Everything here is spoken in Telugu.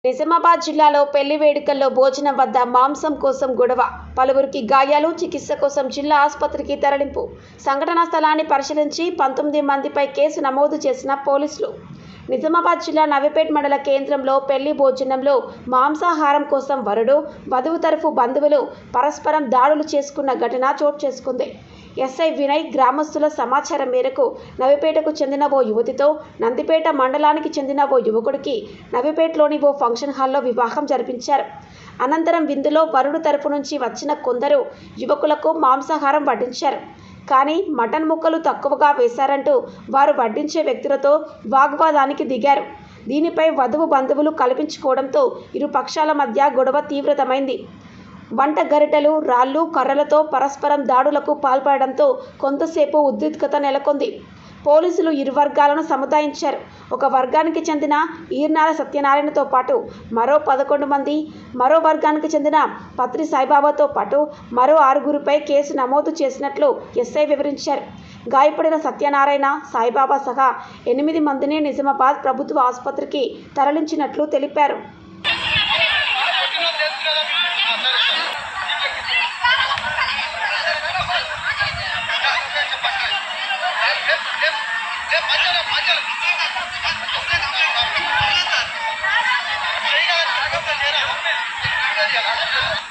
నిజామాబాద్ జిల్లాలో పెళ్లి వేడుకల్లో భోజనం వద్ద మాంసం కోసం గొడవ, పలువురికి గాయాలు, చికిత్స కోసం జిల్లా ఆసుపత్రికి తరలింపు. సంఘటనా స్థలాన్ని పరిశీలించి 19 మందిపై కేసు నమోదు చేసిన పోలీసులు. నిజామాబాద్ జిల్లా నవీపేట్ మండల కేంద్రంలో పెళ్లి భోజనంలో మాంసాహారం కోసం వరుడు, వధువు తరఫు బంధువులు పరస్పరం దాడులు చేసుకున్న ఘటన చోటు చేసుకుంది. ఎస్ఐ వినయ్ గ్రామస్తుల సమాచారం మేరకు నవీపేటకు చెందిన ఓ యువతితో నందిపేట మండలానికి చెందిన ఓ యువకుడికి నవీపేటలోని ఓ ఫంక్షన్ హాల్లో వివాహం జరిపించారు. అనంతరం విందులో వరుడు తరఫు నుంచి వచ్చిన కొందరు యువకులకు మాంసాహారం వడ్డించారు. కానీ మటన్ ముక్కలు తక్కువగా వేశారంటూ వారు వడ్డించే వ్యక్తులతో వాగ్వాదానికి దిగారు. దీనిపై వధువు బంధువులు కల్పించుకోవడంతో ఇరు పక్షాల మధ్య గొడవ తీవ్రతమైంది. వంట గరిటెలు, రాళ్లు, కర్రలతో పరస్పరం దాడులకు పాల్పడడంతో కొంతసేపు ఉద్రిక్తత నెలకొంది. పోలీసులు ఇరు వర్గాలను సముదాయించారు. ఒక వర్గానికి చెందిన ఈర్నాల సత్యనారాయణతో పాటు మరో 11 మంది, మరో వర్గానికి చెందిన పత్రి సాయిబాబాతో పాటు మరో 6గురిపై కేసు నమోదు చేసినట్లు ఎస్ఐ వివరించారు. గాయపడిన సత్యనారాయణ, సాయిబాబా సహా 8 మందిని నిజామాబాద్ ప్రభుత్వ ఆసుపత్రికి తరలించినట్లు తెలిపారు. Gracias.